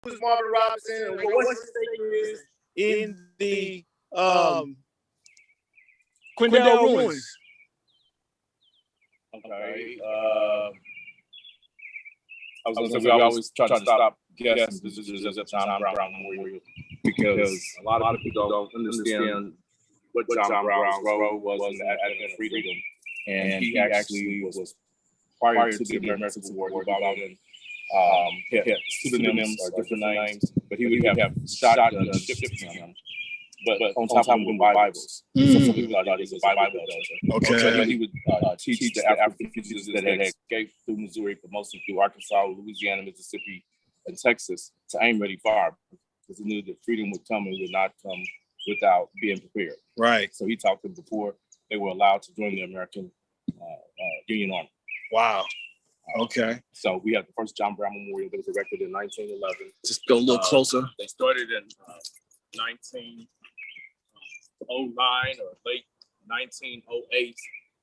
is Marvin Robinson and what his stake is in the Quindaro ruins. Okay. I was going to say we always try to stop guests visitors at the John Brown Memorial because a lot of people don't understand what John Brown's role was in the Advent of freedom. And he actually was prior to the American Civil War. He had pseudonyms or different names, but he would have shotguns shipped to him. But on top of them, Bibles. So some people thought he was a Bible builder. Okay. So he would teach the African fugitives that had escaped through Missouri, but mostly through Arkansas, Louisiana, Mississippi, and Texas to aim ready fire because he knew that freedom would come and would not come without being prepared. Right. So he taught them before they were allowed to join the American Union Army. Wow. Okay. So we have the first John Brown Memorial that was erected in 1911. Just go a little closer. They started in 1909 or late 1908,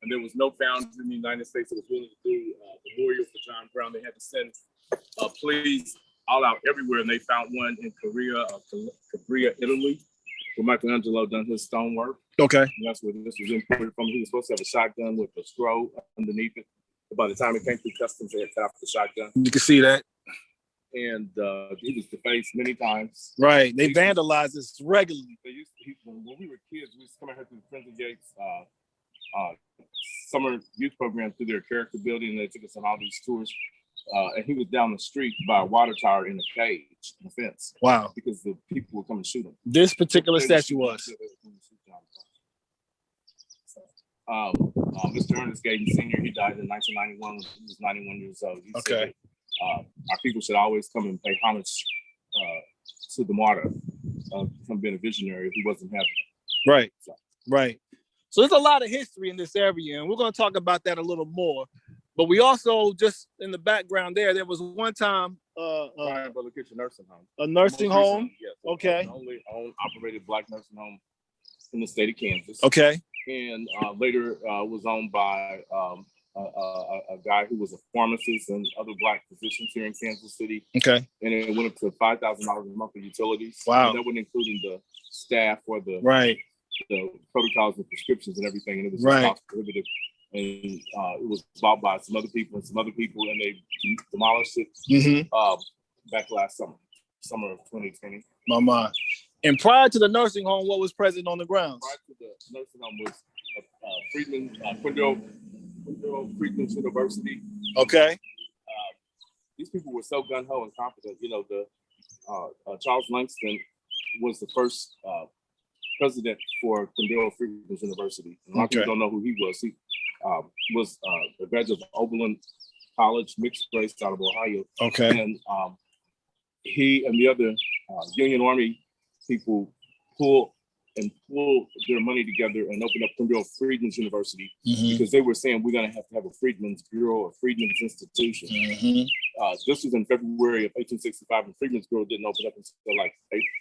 and there was no founders in the United States that was willing to do a memorial for John Brown. They had to send pleas all out everywhere, and they found one in Korea, Italy, where Michelangelo done his stonework. Okay. And that's where this was imported from. He was supposed to have a shotgun with a scroll underneath it. But by the time it came through customs, they had cut off the shotgun. You can see that. And he was defaced many times. Right. They vandalized this regularly. They used to, when we were kids, we used to come out here to the Friends of Yates summer youth program through their character building. And they took us on all these tours. And he was down the street by a water tower in a cage, in a fence. Wow. Because the people would come and shoot him. This particular statue was. Mr. Ernest Gayton Sr., he died in 1991 when he was 91 years old. He said, our people should always come and pay homage to the martyr from being a visionary if he wasn't having it. Right, right. So there's a lot of history in this area, and we're going to talk about that a little more. But we also, just in the background there was one time Brother Kitchen nursing home. A nursing home? Yes. Okay. The only operated Black nursing home in the state of Kansas. Okay. And later was owned by a guy who was a pharmacist and other Black physicians here in Kansas City. Okay. And it went up to $5,000 a month for utilities. Wow. And that wasn't including the staff or the protocols and prescriptions and everything. And it was cost prohibitive. And it was bought by some other people, and they demolished it back last summer of 2020. Mama. And prior to the nursing home, what was present on the grounds? Prior to the nursing home was Quindaro Freedmen's University. Okay. These people were so gung-ho and confident. You know, Charles Langston was the first president for Quindaro Freedmen's University. And a lot of people don't know who he was. He was a graduate of Oberlin College, mixed race out of Ohio. Okay. And he and the other Union Army people pulled their money together and opened up Quindaro Freedmen's University because they were saying we're going to have a Freedmen's Bureau or Freedmen's Institution. This was in February of 1865, and Freedmen's Bureau didn't open up until like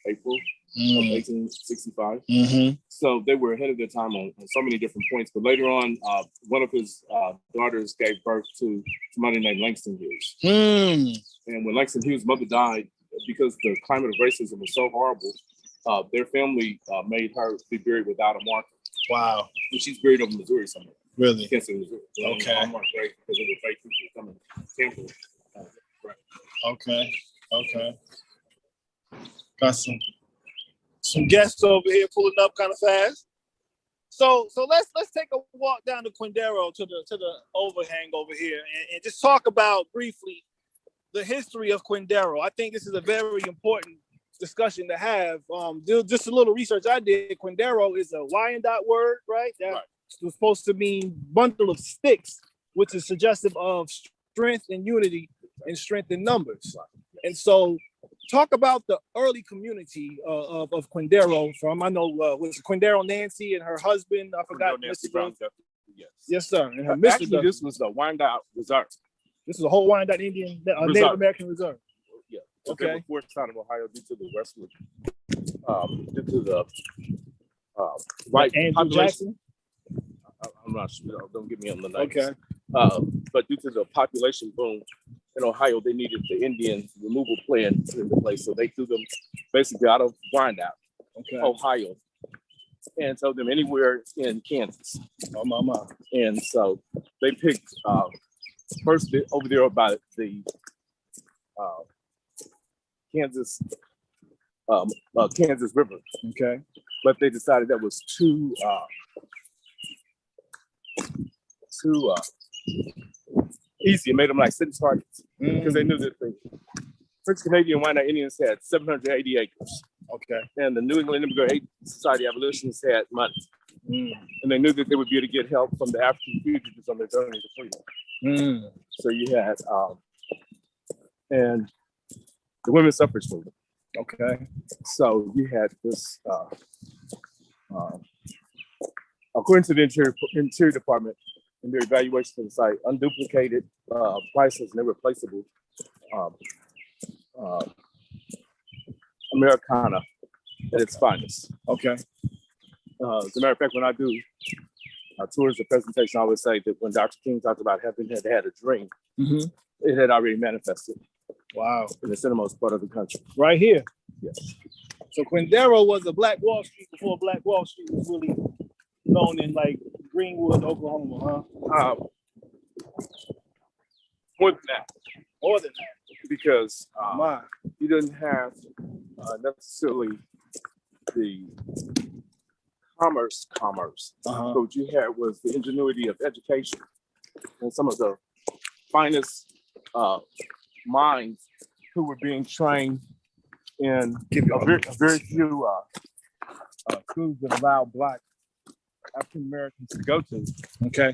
April of 1865. So they were ahead of their time on so many different points. But later on, one of his daughters gave birth to somebody named Langston Hughes. And when Langston Hughes' mother died, because the climate of racism was so horrible, their family made her be buried without a marker. Wow. And she's buried over in Missouri somewhere. Really? Kansas, Missouri. Okay. Because it was fake people coming to Okay. Okay. Got some guests over here pulling up kind of fast. So let's take a walk down to Quindaro to the overhang over here and just talk about briefly the history of Quindaro. I think this is a very important discussion to have. Just a little research I did. Quindaro is a Wyandotte word, right? That was supposed to mean bundle of sticks, which is suggestive of strength and unity and strength in numbers. And so talk about the early community of Quindaro from, I know, was Quindaro Nancy and her husband, I forgot. Nancy Brown, yes, sir. And her Mr. Actually, this was the Wyandotte Reserve. This is a whole Wyandotte Indian, Native American Reserve. Yeah. Okay. Before side of Ohio, due to the westward, due to the white population. I'm not sure. Don't get me on the night. Okay. But due to the population boom in Ohio, they needed the Indian removal plan in the place. So they threw them basically out of Wyandotte, Ohio, and told them anywhere in Kansas. And so they picked first over there by the Kansas River. Okay. But they decided that was too easy. It made them like city targets because they knew that the French Canadian Wyandotte Indians had 780 acres. Okay. And the New England Immigrant Society abolitionists had money. And they knew that they would be able to get help from the African fugitives on their journey to freedom. So you had, and the women's suffrage movement. Okay. So you had this, according to the Interior Department, in their evaluation of the site, unduplicated, priceless, and irreplaceable Americana at its finest. Okay. As a matter of fact, when I do tours or presentations, I always say that when Dr. King talked about having had a dream, it had already manifested. Wow. In the centermost part of the country. Right here. Yes. So Quindaro was a Black Wall Street before Black Wall Street was really known in like Greenwood, Oklahoma, huh? More than that. More than that. Because you didn't have necessarily the commerce. But what you had was the ingenuity of education and some of the finest minds who were being trained in a very few schools that allowed Black African Americans to go to. Okay.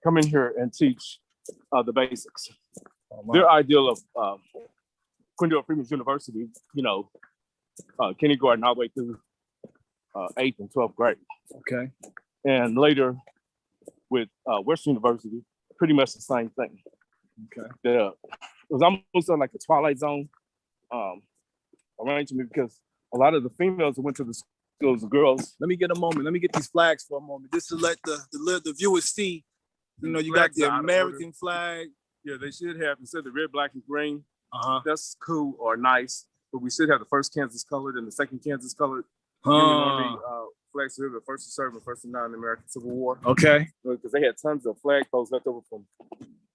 Come in here and teach the basics. Their ideal of Quindale Freeman's University, kindergarten all the way through 8th and 12th grade. Okay. And later with Western University, pretty much the same thing. Okay. It was almost like a Twilight Zone arrangement because a lot of the females that went to the schools, the girls. Let me get a moment. Let me get these flags for a moment. Just to let the viewers see. You got the American flag. Yeah, they should have instead of the red, black, and green. That's cool or nice, but we should have the first Kansas colored and the second Kansas colored Union Army flags. So the first to serve and first to die in the American Civil War. Okay. Because they had tons of flag posts left over from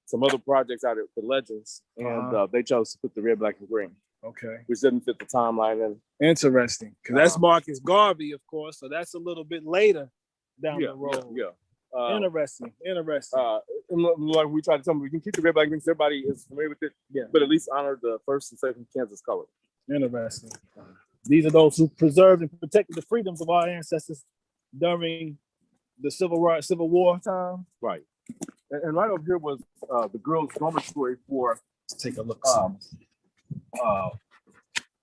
some other projects out of the Legends, and they chose to put the red, black, and green. Okay. Which doesn't fit the timeline. And interesting, because that's Marcus Garvey, of course. So that's a little bit later down the road. Yeah. Interesting. Like we try to tell them, we can keep the red, black, green. Everybody is familiar with it. Yeah. But at least honor the first and second Kansas color. Interesting. These are those who preserved and protected the freedoms of our ancestors during the Civil War time. Right. And right over here was the girls' dormitory for. Let's take a look.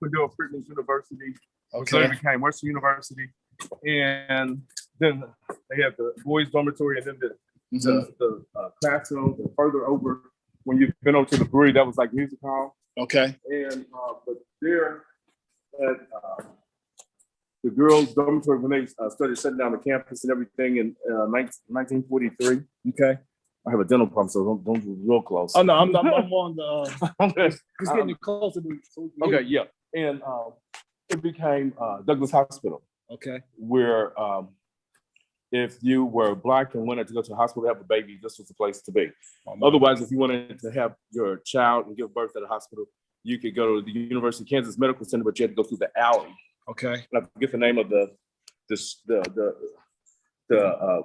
Quindale Freeman's University. Okay. So it became Western University, and then they had the boys' dormitory, and then the classrooms. And further over, when you've been over to the brewery, that was like music hall. Okay. And but there at the girls' dormitory when they started shutting down the campus and everything in 1943. Okay. I have a dental problem, so don't do real close. Oh no, I'm on the. Just getting closer to. Okay, yeah, and it became Douglas Hospital. Okay. Where if you were Black and wanted to go to the hospital to have a baby, this was the place to be. Otherwise, if you wanted to have your child and give birth at a hospital, you could go to the University of Kansas Medical Center, but you had to go through the alley. Okay. And I forget the name of the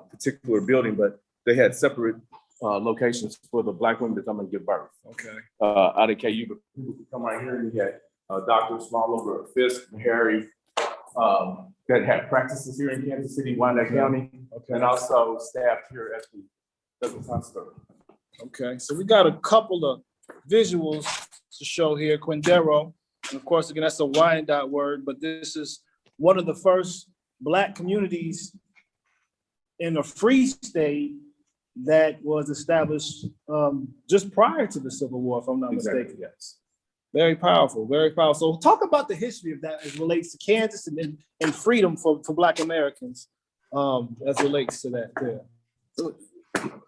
particular building, but they had separate locations for the Black women to come and give birth. Okay. Out of KU, but people could come right here and you had doctors from all over Fisk and Harry that had practices here in Kansas City, Wyandotte County, and also staff here at the Douglas Hospital. Okay, so we got a couple of visuals to show here. Quindaro, and of course, again, that's a Wyandotte word, but this is one of the first Black communities in a free state that was established just prior to the Civil War, if I'm not mistaken. Yes. Very powerful, very powerful. So talk about the history of that as relates to Kansas and freedom for Black Americans as relates to that there. So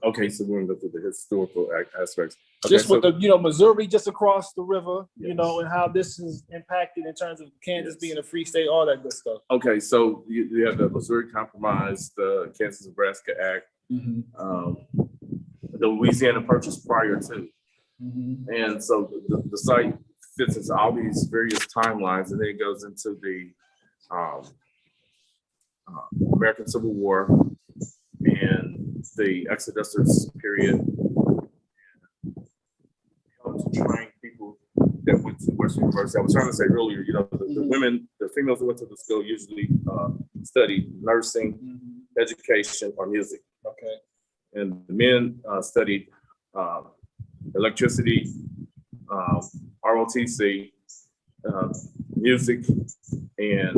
Okay, so we're going to go through the historical aspects. Okay, Just with the, Missouri just across the river, Yes. and how this is impacted in terms of Kansas Yes. being a free state, all that good stuff. Okay, so you have the Missouri Compromise, the Kansas-Nebraska Act, the Louisiana Purchase prior to. And so the site fits into all these various timelines, and then it goes into the American Civil War and the Exodus period, helped to train people that went to Western University. I was trying to say earlier, the females that went to the school usually studied nursing, education, or music. Okay. And the men studied electricity, ROTC, music, and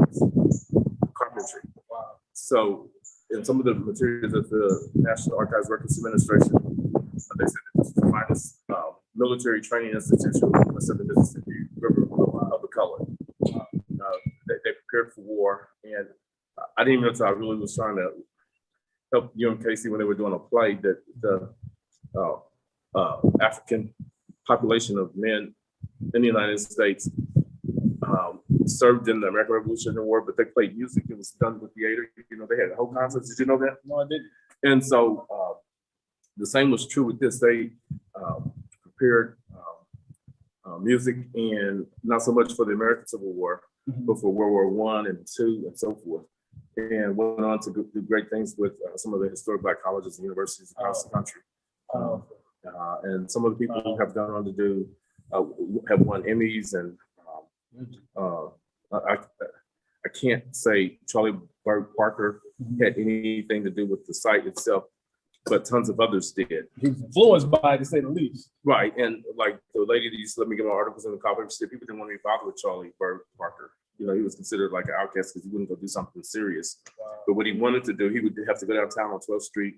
carpentry. Wow. So in some of the materials of the National Archives Records Administration, they said it's the finest military training institution west of the Mississippi River of the color. They prepared for war, and I didn't even know until I really was trying to help UMKC when they were doing a play that the African population of men in the United States served in the American Revolutionary War, but they played music. It was done with theater. They had whole concerts. Did you know that? No, I didn't. And so the same was true with this. They prepared music, and not so much for the American Civil War, but for World War I and II and so forth. And went on to do great things with some of the historic Black colleges and universities across the country. And some of the people who have gone on to do have won Emmys, and I can't say Charlie Bird Parker had anything to do with the site itself, but tons of others did. He was influenced by it, to say the least. Right, and like the lady that used to let me get my articles in the cover, people didn't want to be bothered with Charlie Bird Parker. He was considered like an outcast because he wouldn't go do something serious. Wow. But what he wanted to do, he would have to go downtown on 12th Street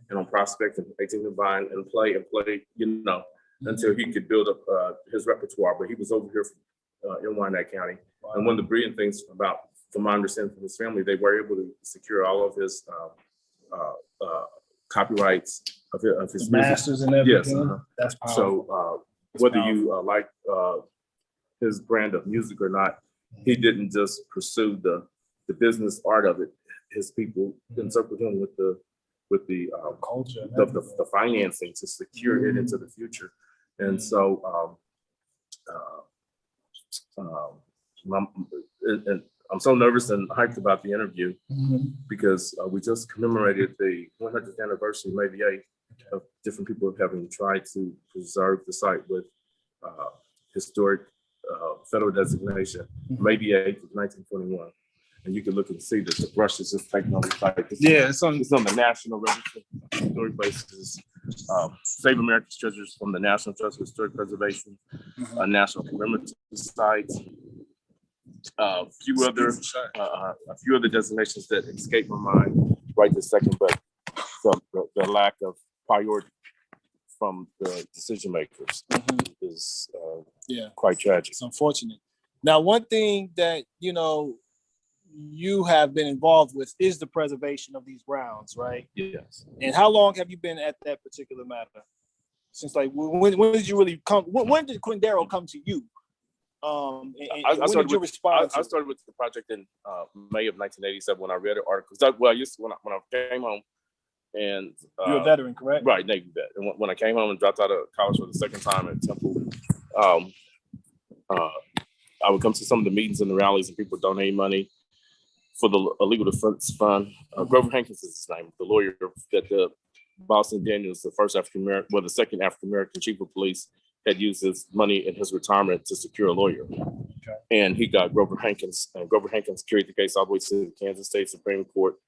and on Prospect and 18th and Vine and play, until he could build up his repertoire. But he was over here in Wyandotte County. Wow. And one of the brilliant things from my understanding from his family, they were able to secure all of his copyrights of his masters and everything. Yes, that's powerful. So whether you like his brand of music or not, he didn't just pursue the business art of it. His people encircled him with the culture, the financing to secure it into the future. And so I'm so nervous and hyped about the interview because we just commemorated the 100th anniversary, May the 8th, of different people having tried to preserve the site with historic federal designation, May the 8th of 1921. And you can look and see that the brush is just taken on the site. It's on the National Register of Historic Places. Save America's Treasures from the National Trust for Historic Preservation, National Commemorative Sites, a few other designations that escape my mind right this second, but the lack of priority from the decision makers is quite tragic. It's unfortunate. Now, one thing that you have been involved with is the preservation of these grounds, right? Yes. And how long have you been at that particular matter? Since when did you really come? When did Quindaro come to you? I started with the project in May of 1987 when I read an article. I used to, when I came home, and you're a veteran, correct? Right, Navy vet. And when I came home and dropped out of college for the second time at Temple, I would come to some of the meetings and the rallies, and people donate money for the Legal Defense Fund. Grover Hankins is his name, the lawyer that Boston Daniels, the second African American chief of police, had used his money in his retirement to secure a lawyer. Okay. And he got Grover Hankins, and Grover Hankins carried the case all the way to the Kansas State Supreme Court,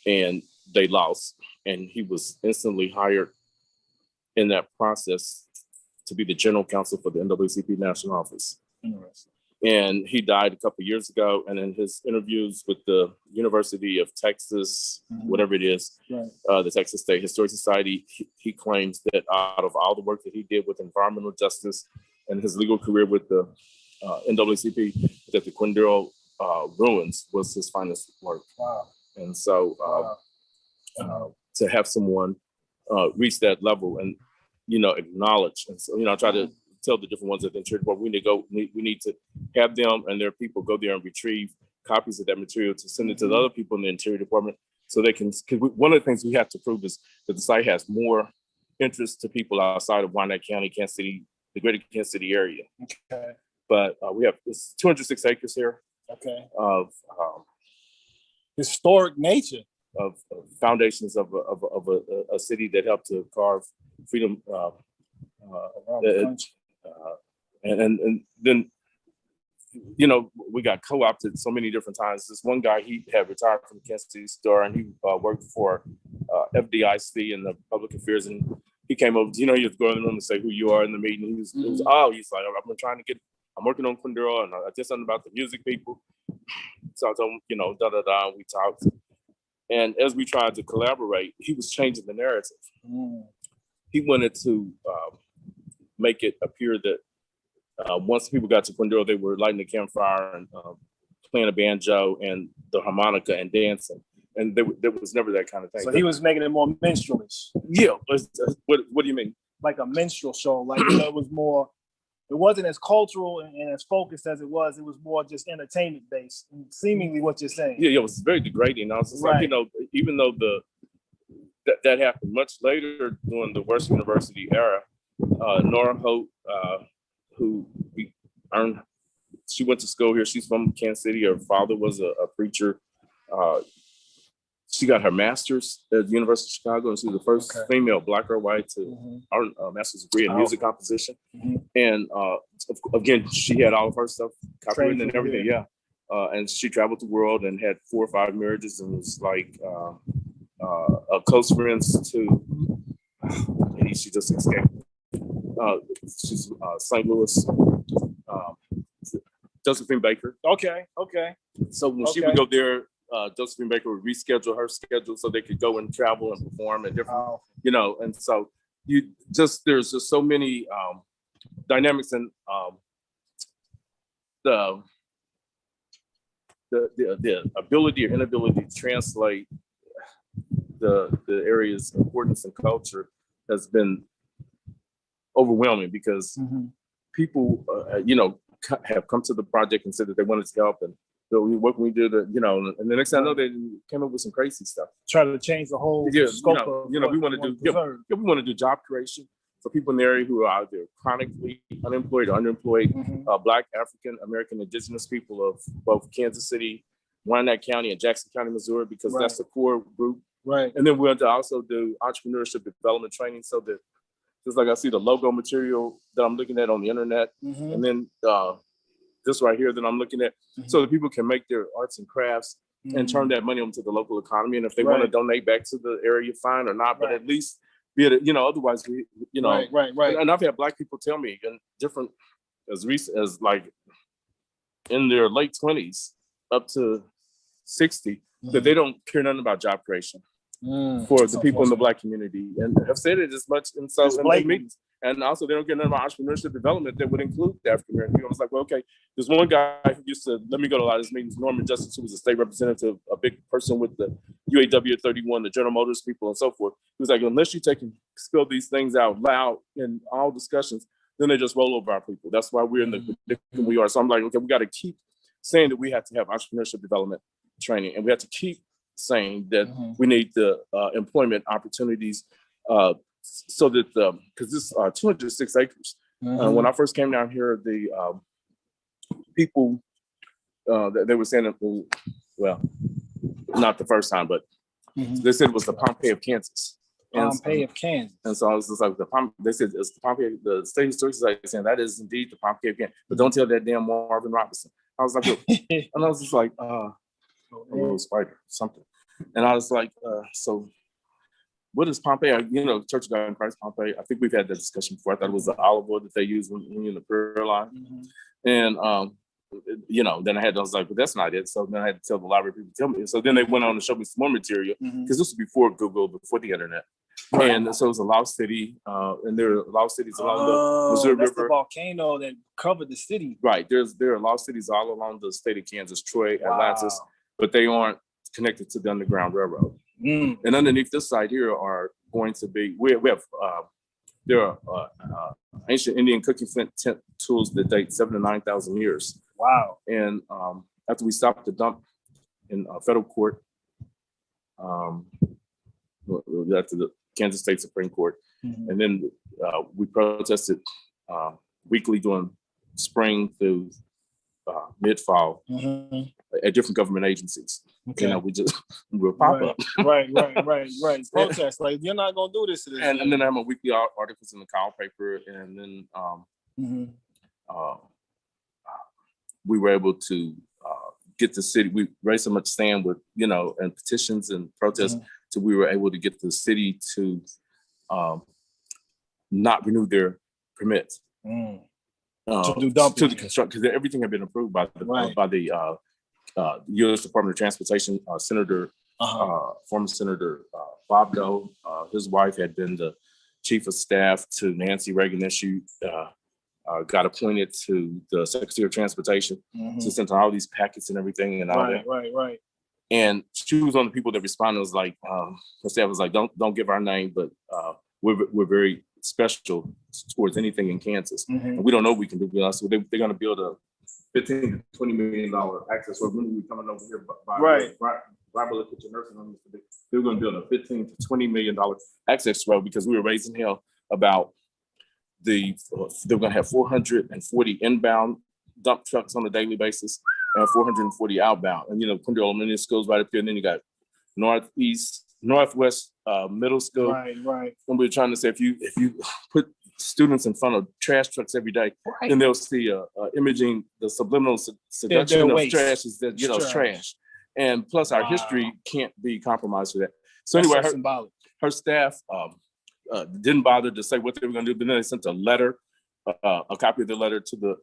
and they lost. And he was instantly hired in that process to be the general counsel for the NAACP National Office. Interesting. And he died a couple of years ago. And in his interviews with the University of Texas, whatever it is, the Texas State Historic Society, he claims that out of all the work that he did with environmental justice and his legal career with the NAACP, that the Quindaro ruins was his finest work. Wow. And so to have someone reach that level and, acknowledge. And so, I try to tell the different ones at the interior department, we need to have them and their people go there and retrieve copies of that material to send it to the other people in the interior department so they can, because one of the things we have to prove is that the site has more interest to people outside of Wyandotte County, Kansas City, the greater Kansas City area. Okay. But we have 206 acres here. Okay. Of historic nature. Of foundations of a city that helped to carve freedom. And then, we got co-opted so many different times. This one guy, he had retired from the Kansas City Star and he worked for FDIC in the public affairs. And he came over, he was going in the room and say who you are in the meeting. He's like, I'm working on Quindura and I did something about the music people. So I told him, we talked. And as we tried to collaborate, he was changing the narrative. He wanted to make it appear that once people got to Quindura, they were lighting the campfire and playing a banjo and the harmonica and dancing. And there was never that kind of thing. So he was making it more minstrelish. Yeah. What do you mean? Like a minstrel show. Like it was more. It wasn't as cultural and as focused as it was. It was more just entertainment based. Seemingly, what you're saying. Yeah, it was very degrading. I was just like, even though that happened much later during the West University era, Nora Holt, who she went to school here. She's from Kansas City. Her father was a preacher. She got her master's at the University of Chicago, and she was the first female, black or white, to earn a master's degree in music composition. And again, she had all of her stuff copywritten and everything. Yeah. And she traveled the world and had 4 or 5 marriages and was like close friends to, and she just escaped. She's St. Louis, Josephine Baker. Okay. So when she would go there, Josephine Baker would reschedule her schedule so they could go and travel and perform and different, and so there's just so many dynamics and the ability or inability to translate the area's importance and culture has been overwhelming because people, have come to the project and said that they wanted to help and what can we do to, and the next thing I know, they came up with some crazy stuff. Try to change the whole scope we want to do job creation for people in the area who are either chronically unemployed or underemployed, Black, African, American, Indigenous people of both Kansas City, Wyandotte County, and Jackson County, Missouri, because that's the core group. Right. And then we want to also do entrepreneurship development training so that, just like I see the logo material that I'm looking at on the internet, and then this right here that I'm looking at, so that people can make their arts and crafts and turn that money into the local economy. And if they want to donate back to the area, fine or not, but at least be it, otherwise we, Right. And I've had Black people tell me in different, as recent as like in their late 20s up to 60, that they don't care nothing about job creation for the people in the Black community, and have said it as much in so in meetings. And also, they don't get nothing about entrepreneurship development that would include the African American. I was like, well, okay, there's one guy who used to let me go to a lot of these meetings, Norman Justice, who was a state representative, a big person with the UAW 31, the General Motors people, and so forth. He was like, unless you take and spill these things out loud in all discussions, then they just roll over our people. That's why we're in the predicament we are. So I'm like, okay, we got to keep saying that we have to have entrepreneurship development training, and we have to keep saying that we need the employment opportunities so that because this 206 acres. When I first came down here, the people they were saying, well, not the first time, but they said it was the Pompeii of Kansas. Pompeii of Kansas. And so I was just like, they said it's the Pompeii, the State Historic Society saying that is indeed the Pompeii of Kansas, but don't tell that damn Marvin Robinson. I was like, and I was just like, a little spider, something. And I was like, so what is Pompeii? Church of God in Christ, Pompeii. I think we've had that discussion before. I thought it was the olive oil that they use when you're in the prayer line. And, then I was like, but that's not it. So then I had to tell the library people to tell me. So then they went on to show me some more material because this was before Google, before the internet. Right. And so it was a lost city, and there are lost cities along the Missouri River. The volcano that covered the city. Right. There are lost cities all along the state of Kansas, Troy, Atlantis, but they aren't connected to the Underground Railroad. And underneath this side here are going to be, we have, there are ancient Indian cooking flint tent tools that date 7,000 to 9,000 years. Wow. And after we stopped the dump in federal court, after the Kansas State Supreme Court, and then we protested weekly during spring through mid-fall at different government agencies. Okay. You know, we'll pop up. Right. Protest, like, you're not gonna do this to this. And then I have my weekly articles in the KUAW paper, and then we were able to get the city. We raised so much sand with, you know, and petitions and protests, so we were able to get the city to not renew their permits to do dumping, to the construction, because everything had been approved by the U.S. Department of Transportation. Former Senator Bob Dole, his wife had been the chief of staff to Nancy Reagan, and she got appointed to the Secretary of Transportation to send all these packets and everything and all that. Right. And she was one of the people that responded. Was like, her staff was like, don't give our name, but we're very special towards anything in Kansas. And we don't know what we can do with us. So they're going to build a $15 to $20 million access road. When we were coming over here by the kitchen nursing home, they were going to build a $15 to $20 million access road because we were raising hell about they were going to have 440 inbound dump trucks on a daily basis and 440 outbound. And, you know, Quindale Elementary School's right up here. And then you got Northwest Middle School. Right. And we were trying to say, if you put students in front of trash trucks every day, then they'll see imaging the subliminal seduction of trash is that, you know, trash. And plus our history can't be compromised for that. So anyway, her staff didn't bother to say what they were going to do, but then they sent a letter, a copy of the letter to the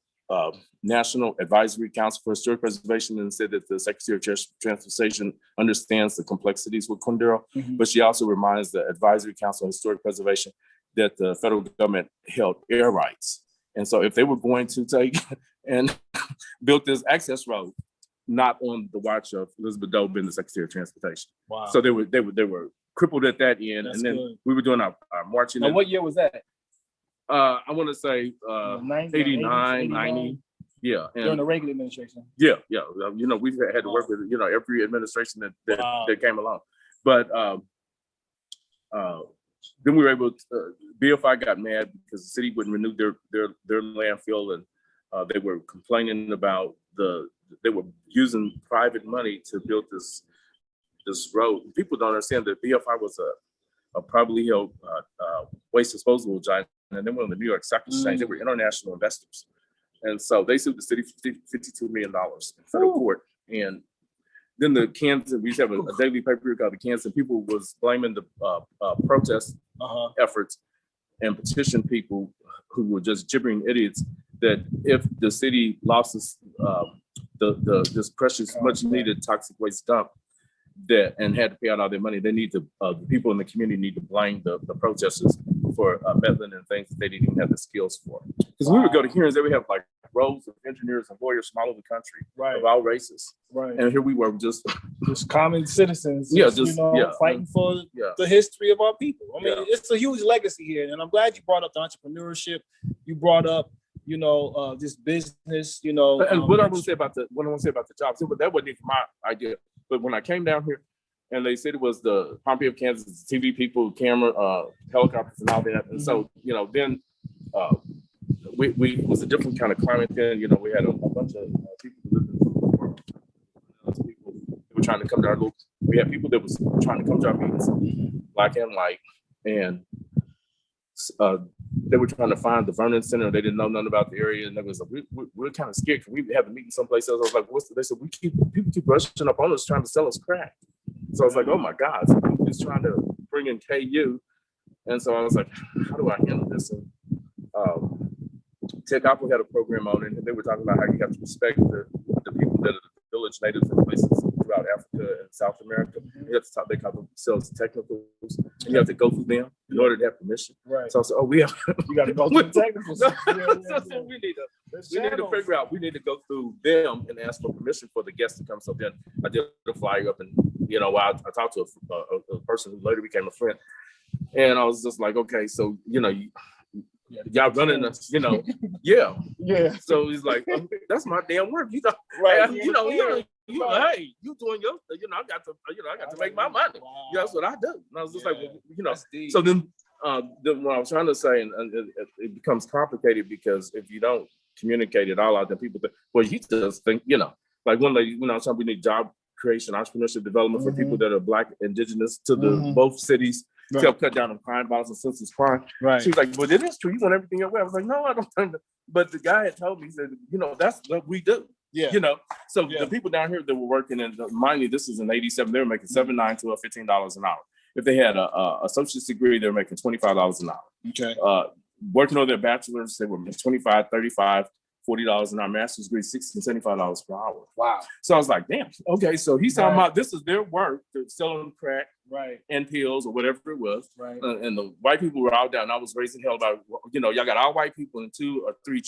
National Advisory Council for Historic Preservation, and said that the Secretary of Transportation understands the complexities with Quindale, but she also reminds the Advisory Council on Historic Preservation that the federal government held air rights. And so if they were going to take and build this access road, not on the watch of Elizabeth Dole being the Secretary of Transportation. Wow. So they were crippled at that end. That's and then good. We were doing our marching. Now, what year was that? I want to say 89, 90. Yeah. And during the Reagan administration. Yeah. You know, we've had to work with, you know, every administration that came along. But then we were able to, BFI got mad because the city wouldn't renew their landfill, and they were complaining about they were using private money to build this road. People don't understand that BFI was a privately held waste disposal giant, and they were on the New York Stock Exchange. They were international investors, and so they sued the city for $52 million in federal court. And then the Kansas, we used to have a daily paper called the Kansas, and people was blaming the protest efforts and petition people who were just gibbering idiots that if the city lost this precious, much needed toxic waste dump and had to pay out all their money, they need to, the people in the community need to blame the protesters for meddling and things that they didn't even have the skills for. Because we would go to hearings, they would have like rows of engineers and lawyers from all over the country of all races. And here we were just common citizens, fighting for the history of our people. I mean, it's a huge legacy here. And I'm glad you brought up the entrepreneurship. You brought up, this business, And what I want to say about the jobs, that wasn't even my idea. But when I came down here, and they said it was the Pompey of Kansas, TV people, camera, helicopters, and all that. And so, then we was a different kind of climate then. We had a bunch of people who lived in people who were trying to come to our local. We had people that was trying to come to our meetings, black and white, and they were trying to find the Vernon Center. They didn't know nothing about the area, and they was like, we're kind of scared. Can we have a meeting someplace else? I was like, they said people keep rushing up on us trying to sell us crack. So I was like, oh my God, so people just trying to bring in KU. And so I was like, how do I handle this? And Tech Apple had a program on it, and they were talking about how you have to respect the people that are the village natives in places throughout Africa and South America. You have to talk, they call themselves technicals, and you have to go through them in order to have permission. Right. So I said, you got to go through the technicals. So we need to figure out, we need to go through them and ask for permission for the guests to come. So then I did a flyer up, and I talked to a person who later became a friend. And I was just like, okay, so y'all running us, yeah. Yeah. So he's like, that's my damn work, Right. hey, you doing your, I got to make my money. Wow. That's what I do. And I was just like, That's deep. so then what I was trying to say, and it becomes complicated because if you don't communicate it all out, then people think, well, you just think, like one lady, when I was talking, we need job creation, entrepreneurship development for people that are Black, indigenous to the both cities to help cut down on crime, violence, and senseless crime. Right. She was like, but it is true. You want everything your way. I was like, no, I don't think that. But the guy had told me, he said, that's what we do. Yeah. So the people down here that were working, and mind you, this is in 87, they were making $7, $9, $12, $15 an hour. If they had a associate's degree, they were making $25 an hour. Okay. Working on their bachelor's, they were making $25, $35, $40 an hour. Master's degree, $60, $75 per hour. Wow. So I was like, damn. Okay, so he's talking about this is their work. They're selling crack, and pills or whatever it was. Right. And the white people were out there, and I was raising hell about, y'all got all white people and 2 or 3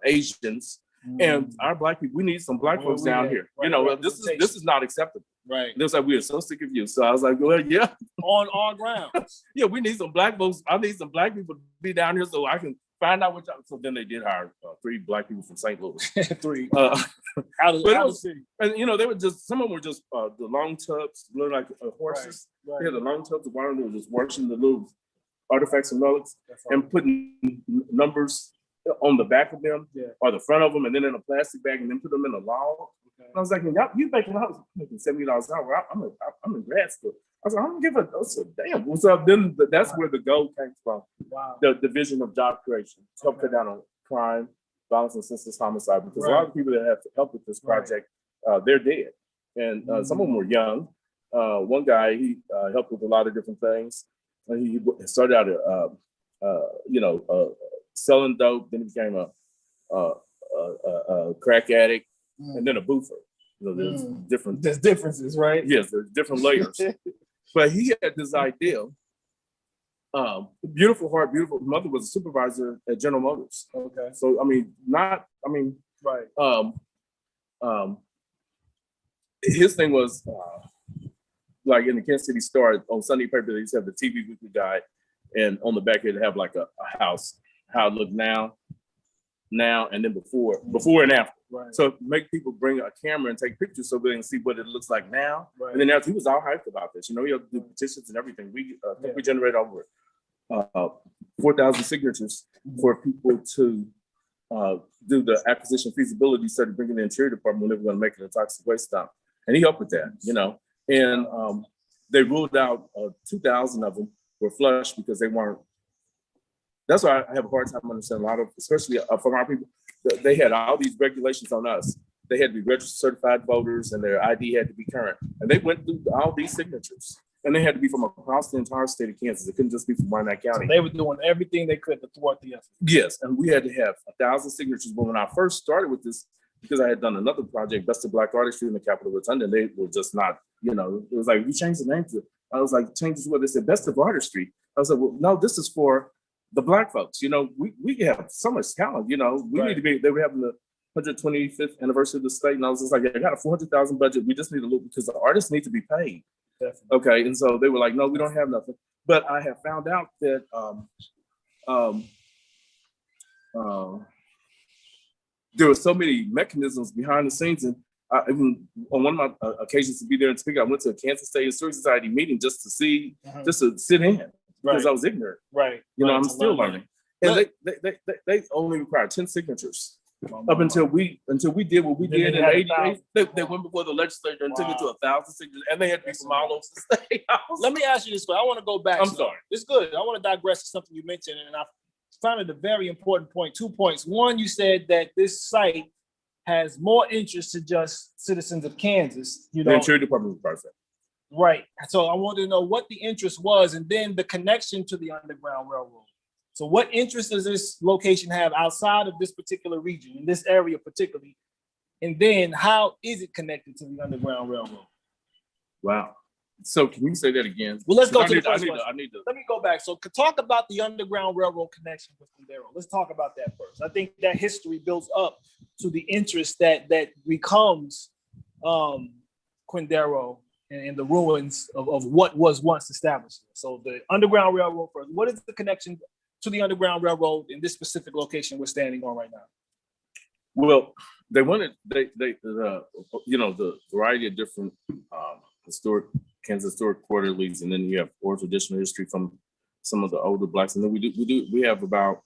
Asians. And our Black people, we need some Black folks down here. Right. This is not acceptable. Right. It was like, we are so sick of you. So I was like, well, yeah. On our grounds. Yeah, we need some Black folks. I need some Black people to be down here so I can find out what y'all. So then they did hire 3 Black people from St. Louis. 3. Out of the city. And they were just, some of them were just the long tubs, look like horses. Right. They had the long tubs of water. They were just washing the little artifacts and relics and putting numbers on the back of them or the front of them, and then in a plastic bag, and then put them in a log. Okay. I was like, you making $70 an hour? I'm in grad school. I was like, I'm gonna give a damn. So then that's where the goal came from. Wow. The division of job creation to help cut down on crime, violence, and senseless homicide. Because a lot of people that have to help with this project, they're dead, and some of them were young. One guy, he helped with a lot of different things. He started out selling dope, then he became a crack addict, and then a boofer. There's differences, right? Yes, there's different layers. But he had this idea. Beautiful heart, beautiful mother was a supervisor at General Motors. Okay. So his thing was like in the Kansas City Star on Sunday paper, they used to have the TV weekly guide, and on the back it'd have like a house, how it looked now, and then before and after. Right. So make people bring a camera and take pictures so they can see what it looks like now. Right. And then after, he was all hyped about this. He had to do petitions and everything. We generate over 4,000 signatures for people to do the acquisition feasibility study, bringing the Interior Department when they were going to make it a toxic waste dump. And he helped with that, And they ruled out 2,000 of them were flushed because they weren't. That's why I have a hard time understanding a lot of, especially from our people, they had all these regulations on us. They had to be registered certified voters and their ID had to be current. And they went through all these signatures. And they had to be from across the entire state of Kansas. It couldn't just be from Wyandotte County. So they were doing everything they could to thwart the effort. Yes, and we had to have 1,000 signatures. But when I first started with this, because I had done another project, Best of Black Artistry in the Capitol Rotunda, they were just not, it was like, we changed the name to it. I was like, change this what they said, Best of Artistry. I was like, well, no, this is for the Black folks. We have so much talent, we need to be, they were having the 125th anniversary of the state. And I was just like, I got a $400,000 budget. We just need a little, because the artists need to be paid. Definitely. Okay. And so they were like, no, we don't have nothing. But I have found out that there were so many mechanisms behind the scenes. And even on one of my occasions to be there and speak, I went to a Kansas State Historic Society meeting just to see, just to sit in. Because I was ignorant. Right. I'm still learning. And they only required 10 signatures. Up until we did what we did in '88, they went before the legislature and took it to 1,000 signatures, and they had to be from all over the state. Let me ask you this question. I want to go back. I'm sorry. It's good. I want to digress to something you mentioned, and I found it a very important point. 2 points. One, you said that this site has more interest to just citizens of Kansas. The Interior Department was perfect. Right. So I wanted to know what the interest was, and then the connection to the Underground Railroad. So what interest does this location have outside of this particular region, in this area particularly? And then how is it connected to the Underground Railroad? Wow. So can you say that again? Well, let's go to the first one. Let me go back. So talk about the Underground Railroad connection with Quindaro. Let's talk about that first. I think that history builds up to the interest that becomes Quindaro and the ruins of what was once established. So the Underground Railroad first. What is the connection to the Underground Railroad in this specific location we're standing on right now? Well, they wanted the variety of different Kansas historic quarterlies, and then you have oral traditional history from some of the older Blacks, and then we have about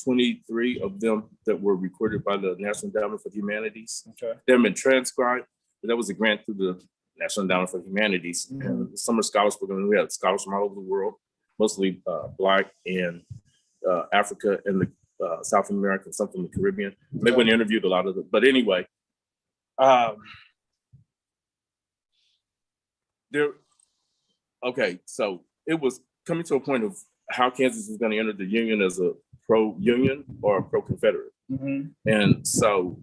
23 of them that were recorded by the National Endowment for the Humanities. Okay. They haven't been transcribed, but that was a grant through the National Endowment for the Humanities. Mm-hmm. And the summer scholars program, we had scholars from all over the world, mostly Black and Africa and the South America, some from the Caribbean. Okay. They went and interviewed a lot of them. But anyway, so it was coming to a point of how Kansas was going to enter the Union as a pro-Union or a pro-Confederate. Mm-hmm. And so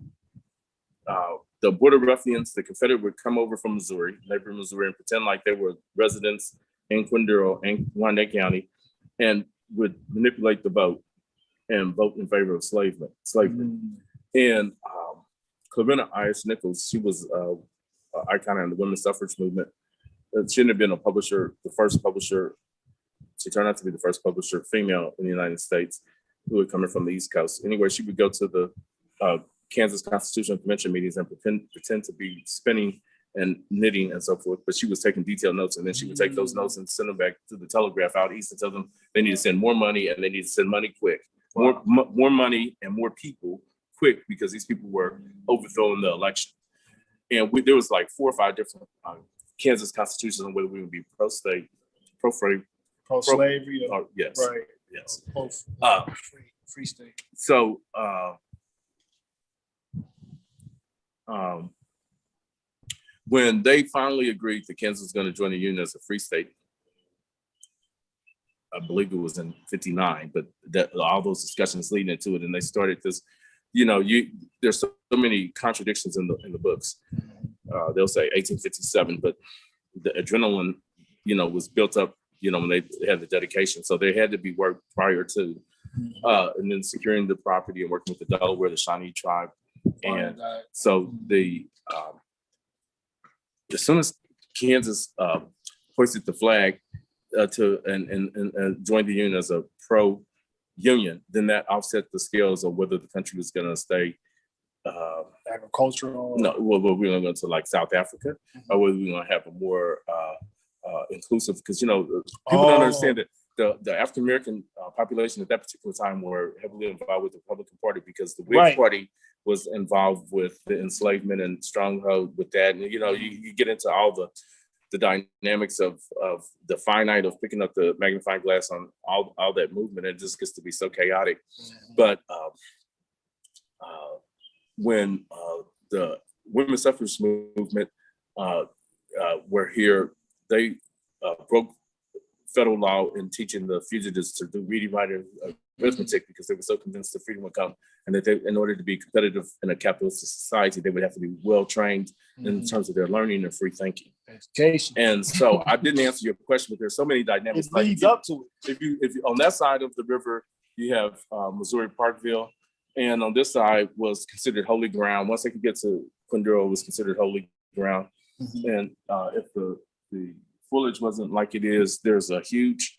the Border Ruffians, the Confederate, would come over from Missouri, neighboring Missouri, and pretend like they were residents in Quindaro and Wyandotte County, and would manipulate the vote and vote in favor of slavery. Mm-hmm. And Clarissa Iris Nichols, she was an icon in the women's suffrage movement. She shouldn't have been a publisher, the first publisher. She turned out to be the first publisher, female in the United States, who had come in from the East Coast. Anyway, she would go to the Kansas Constitutional Convention meetings and pretend to be spinning and knitting and so forth. But she was taking detailed notes, and then she would take those notes and send them back to the telegraph out east and tell them they need to send more money, and they need to send money quick. Wow. More money and more people quick, because these people were overthrowing the election. And there was like 4 or 5 different Kansas constitutions on whether we would be pro-state, pro-slavery. Yes. Right. Yes. Free state. So when they finally agreed that Kansas was going to join the Union as a free state, I believe it was in '59, but all those discussions leading into it, and they started this. There's so many contradictions in the books. They'll say 1857, but the adrenaline, was built up, when they had the dedication. So there had to be work prior to, and then securing the property and working with the Delaware, the Shawnee tribe. And so as soon as Kansas hoisted the flag and joined the Union as a pro-Union, then that offset the scales of whether the country was going to stay agricultural. No, well, we're going to go to like South Africa, or whether we're going to have a more inclusive, because people don't understand that the African American population at that particular time were heavily involved with the Republican Party, because the Whig Party was involved with the enslavement and stronghold with that, and you get into all the dynamics of the finite of picking up the magnifying glass on all that movement. It just gets to be so chaotic. But when the women's suffrage movement were here, they broke federal law in teaching the fugitives to do reading, writing, arithmetic, because they were so convinced that freedom would come, and that in order to be competitive in a capitalist society, they would have to be well trained in terms of their learning and free thinking. Education. And so I didn't answer your question, but there's so many dynamics. It leads up to it. If you on that side of the river, you have Missouri Parkville, and on this side was considered holy ground. Once they could get to Quindaro, it was considered holy ground. And if the foliage wasn't like it is, there's a huge,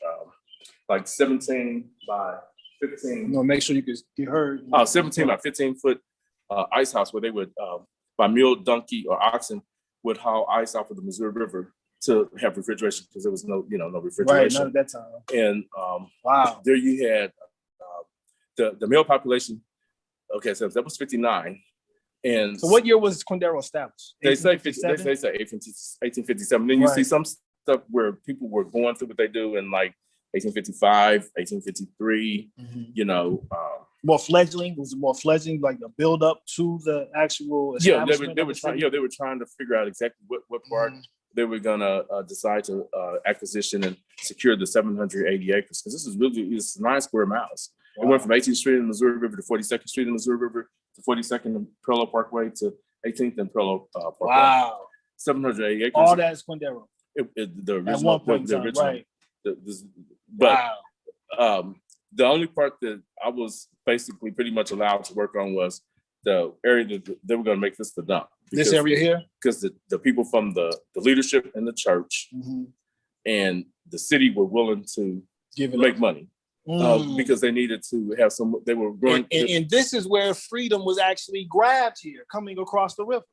like 17 by 15. Make sure you can get heard. 17 by 15 foot ice house, where they would, by mule, donkey, or oxen, would haul ice off of the Missouri River to have refrigeration, because there was no refrigeration. Right, not at that time. And there you had the male population. Okay, so that was 59. And so what year was Quindaro established? They say 1857. Then you see some stuff where people were going through what they do in like 1855, 1853, more fledgling? Was it more fledgling, like the build up to the actual establishment? They were trying to figure out exactly what part they were gonna decide to acquisition and secure the 780 acres, because this is really 9 square miles. Wow. It went from 18th Street in the Missouri River to 42nd Street in the Missouri River to 42nd and Pearl Parkway to 18th and Pearl Parkway. Wow. 780 acres. All that is Quindaro. The original, at one point the original, right. But the only part that I was basically pretty much allowed to work on was the area that they were going to make this the dump. This area here? Because the people from the leadership in the church and the city were willing to make money because they needed to have they were growing. And this is where freedom was actually grabbed here, coming across the river.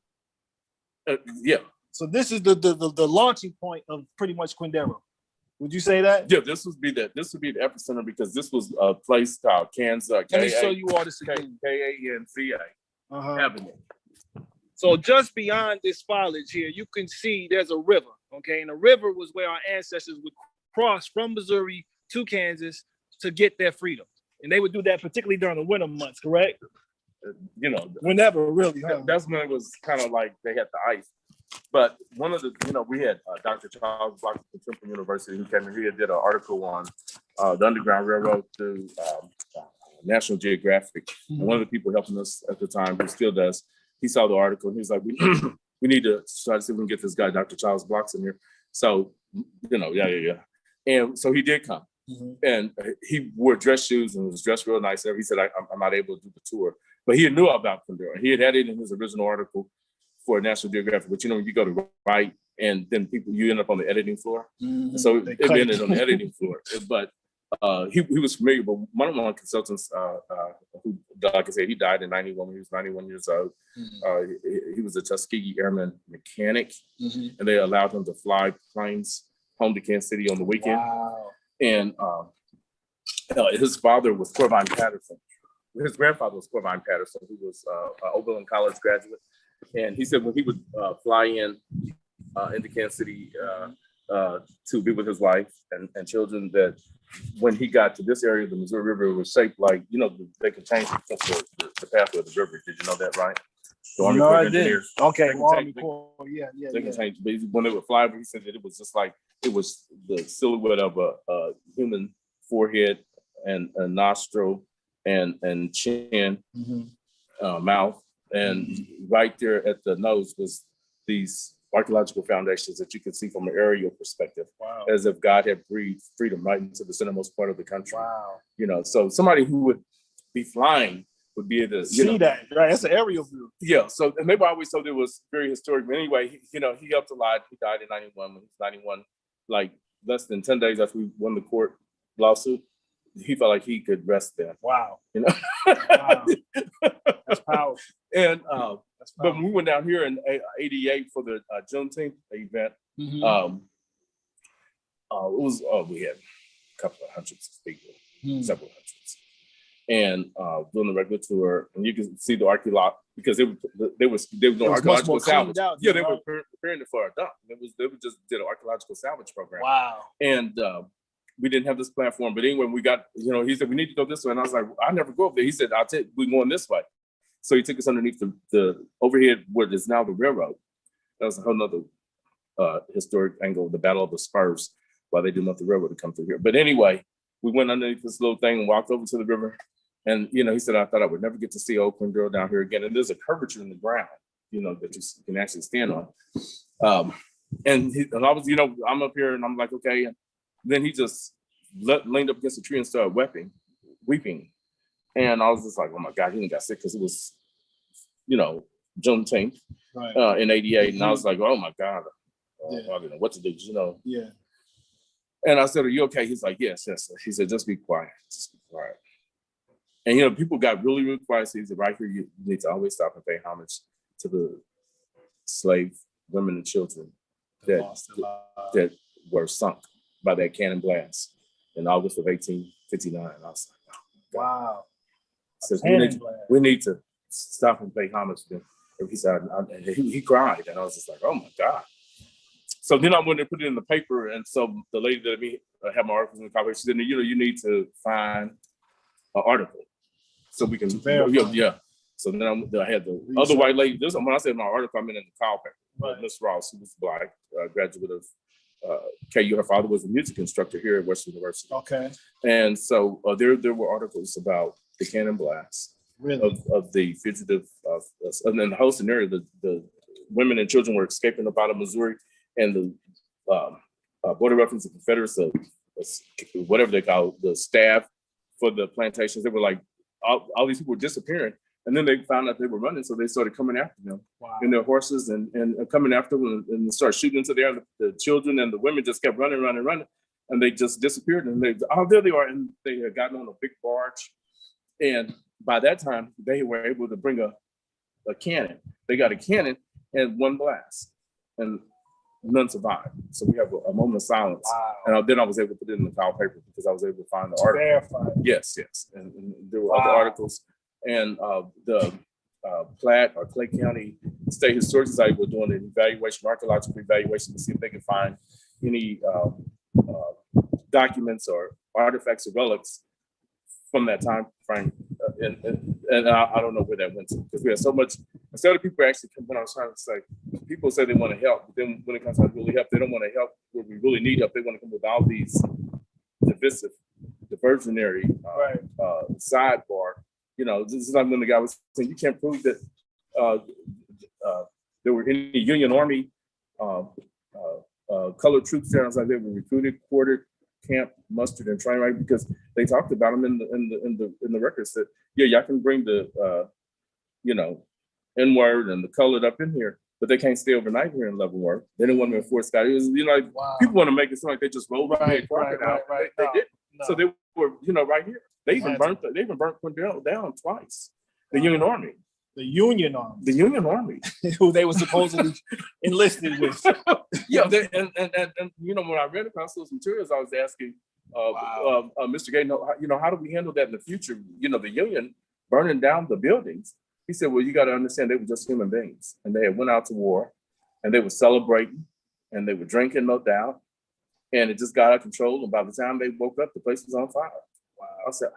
Yeah. So this is the launching point of pretty much Quindaro. Would you say that? Yeah, this would be the epicenter because this was a place called Kansas. Let me show you all this again. KANZA Avenue. So just beyond this foliage here, you can see there's a river. Okay, and the river was where our ancestors would cross from Missouri to Kansas to get their freedom, and they would do that particularly during the winter months. Correct? Whenever, really. Huh? That's when it was kind of like they had the ice. But one of the, we had Dr. Charles Block from Temple University who came in here, did an article on the Underground Railroad through National Geographic. And one of the people helping us at the time, who still does, he saw the article and he was like, we need to try to see if we can get this guy, Dr. Charles Blocks, in here. So, yeah. And so he did come. And he wore dress shoes and was dressed real nice. He said, I'm not able to do the tour. But he knew about Quindaro. He had it in his original article for National Geographic, but you go to write and then you end up on the editing floor. So it ended on the editing floor. But he was familiar, but one of my consultants, who, like I said, he died in 91 when he was 91 years old. He was a Tuskegee Airman mechanic, and they allowed him to fly planes home to Kansas City on the weekend. Wow. And his father was Corvine Patterson. His grandfather was Corvine Patterson, who was an Oberlin College graduate. And he said when he would fly into Kansas City to be with his wife and children, that when he got to this area, the Missouri River was shaped like, they could change the pathway of the river. Did you know that, right? The Army Corps of Engineers. Okay, Army Corps. They can change. But when they would fly, he said that it was just like, it was the silhouette of a human forehead and a nostril and chin, mouth. And right there at the nose was these archaeological foundations that you could see from an aerial perspective, as if God had breathed freedom right into the centermost part of the country. Wow. So somebody who would be flying would be able to see that, right? That's an aerial view. Yeah. So, and maybe I always thought it was very historic. But anyway, he helped a lot. He died in 91. When he was 91, like less than 10 days after we won the court lawsuit, he felt like he could rest there. Wow. Wow. That's powerful. And but when we went down here in '88 for the Juneteenth event, it was we had a couple of hundreds of people, several hundreds, and doing the regular tour, and you can see the archaeological, because they were doing archaeological salvage. They were preparing it for a dump. They just did an archaeological salvage program. Wow. And we didn't have this platform, but anyway, we got, he said, we need to go this way. And I was like, I never go up there. He said, we're going this way. So he took us underneath the overhead, what is now the railroad. That was a whole nother historic angle, the Battle of the Spurs, while they didn't want the railroad to come through here. But anyway, we went underneath this little thing and walked over to the river. And, he said, I thought I would never get to see old Quindaro down here again. And there's a curvature in the ground, that you can actually stand on. And I was, I'm up here and I'm like, okay. And then he just leaned up against a tree and started weeping. And I was just like, oh my God, he didn't got sick, because it was, Juneteenth in '88. And I was like, oh my God, I didn't know what to do, Yeah. And I said, are you okay? He's like, yes. He said, just be quiet. And, people got really, really quiet. So he said, right here, you need to always stop and pay homage to the slave women and children that were sunk by that cannon blast in August of 1859. And I was like, oh, wow. Says, we need to stop and pay homage to them. And he said, he cried. And I was just like, oh my God. So then I went and put it in the paper. And so the lady that had my articles in the copy, she said, you need to find an article so we can verify. Yeah. So then I had the other white lady. When I said my article, I meant in the call paper. Miss Ross, who was Black, graduate of KU. Her father was a music instructor here at Western University. Okay. And so there were articles about the cannon blast of the fugitive, and then the whole scenario, the women and children were escaping up out of Missouri, and the Border Reference and Confederates, whatever they call the staff for the plantations, they were like, all these people were disappearing. And then they found out they were running, so they started coming after them in Wow. their horses and coming after them and started shooting into the air. The children and the women just kept running, and they just disappeared. And there they are, and they had gotten on a big barge. And by that time, they were able to bring a cannon. They got a cannon and one blast, and none survived. So we have a moment of silence. Wow. And then I was able to put it in the KUAW paper because I was able to find the article. Verify. Yes. And there were other articles. And the Platte or Clay County State Historic Society were doing an evaluation, archaeological evaluation, to see if they could find any documents or artifacts or relics from that time frame. And I don't know where that went to, because we had so much. Instead of people actually, when I was trying to say, people say they want to help, but then when it comes to really help, they don't want to help where we really need help. They want to come with all these divisive, diversionary sidebar. You know, this is like when the guy was saying, you can't prove that there were any Union Army colored troops there. I was like, they were recruited, quartered, camped, mustered, and trained, right? Because they talked about them in the records that y'all can bring the N-word and the colored up in here, but they can't stay overnight here in Leavenworth. They didn't want to enforce Scott. It was, people want to make it sound like they just rolled up and crocked out. They didn't. No. So they were, right here. They even burnt Quindale down twice. The Union Army. The Union Army. The Union Army. Who they were supposedly enlisted with. Yeah, and when I read across those materials, I was asking Mr. Gay, how do we handle that in the future? The Union burning down the buildings. He said, well, you got to understand, they were just human beings, and they had went out to war, and they were celebrating, and they were drinking, no doubt, and it just got out of control. And by the time they woke up, the place was on fire. Wow. I said,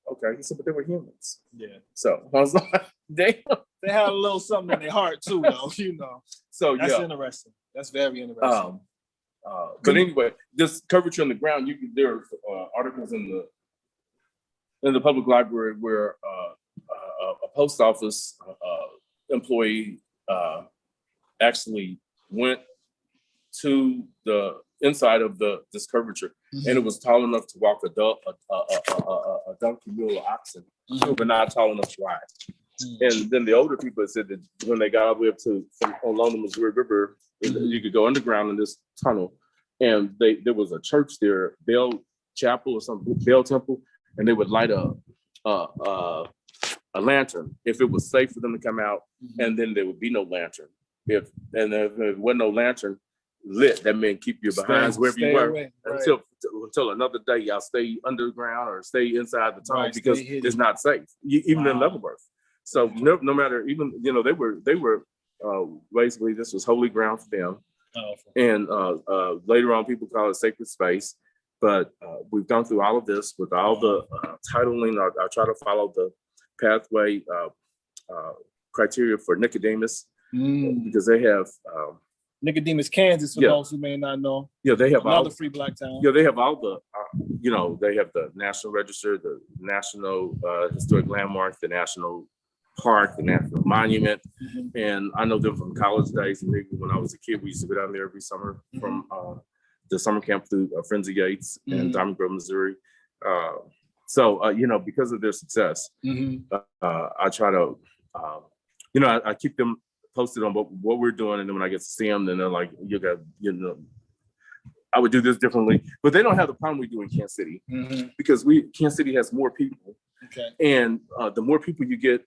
oh, okay. He said, but they were humans. Yeah. So I was like, damn. They had a little something in their heart too, though. So that's interesting. That's very interesting. But anyway, this curvature on the ground. There are articles in the public library where a post office employee actually went to the inside of this curvature, and it was tall enough to walk a donkey mule or oxen, but not tall enough to ride. And then the older people said that when they got all the way up along the Missouri River, you could go underground in this tunnel, and there was a church there, Bell Chapel or something, Bell Temple, and they would light a lantern if it was safe for them to come out, and then there would be no lantern. If there wasn't no lantern lit, that meant keep your behinds wherever you were until another day. Y'all stay underground or stay inside the tunnel because it's not safe, even in Leavenworth. So no matter, even they were basically, this was holy ground for them. And later on, people call it sacred space. But we've gone through all of this with all the titling. I try to follow the pathway criteria for Nicodemus, because they have Nicodemus, Kansas, for those who may not know. Yeah, they have another free black town. Yeah, they have all the, they have the National Register, the National Historic Landmark, the National Park, the National Monument. And I know them from college days, and maybe when I was a kid, we used to go down there every summer from the summer camp through Frenzy Gates and Diamond Grove, Missouri. So, because of their success, I try to, I keep them posted on what we're doing. And then when I get to see them, then they're like, I would do this differently. But they don't have the problem we do in Kansas City, because Kansas City has more people. Okay. And the more people you get,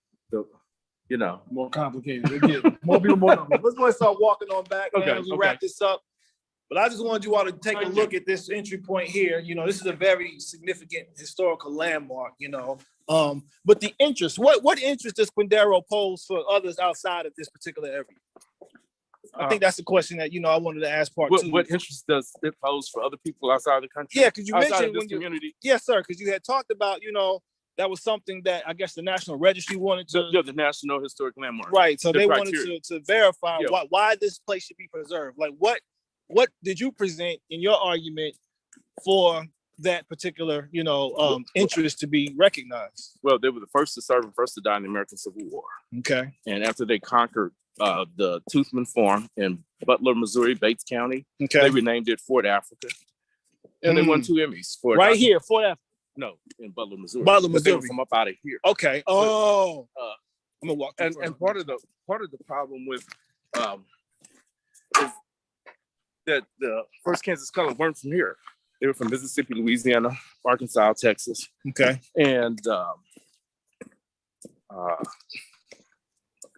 more complicated. They get more people, more numbers. Let's go and start walking on back as we wrap this up. But I just wanted you all to take a look at this entry point here. This is a very significant historical landmark, but the interest, what interest does Quindaro pose for others outside of this particular area? I think that's the question that, I wanted to ask part two. What interest does it pose for other people outside the country? Yeah, because you mentioned when community. Yes, sir, because you had talked about, that was something that I guess the National Registry wanted to. The National Historic Landmark. Right, so they wanted to verify why this place should be preserved. Like what did you present in your argument for that particular, interest to be recognized? Well, they were the first to serve and first to die in the American Civil War. Okay. And after they conquered the Toothman Farm in Butler, Missouri, Bates County, they renamed it Fort Africa. And they won 2 Emmys for it. Here, Fort Africa. No, in Butler, Missouri. Butler, Missouri. They were from up out of here. Okay. Oh. I'm gonna walk. And part of the problem with is that the first Kansas Color weren't from here. They were from Mississippi, Louisiana, Arkansas, Texas. Okay. And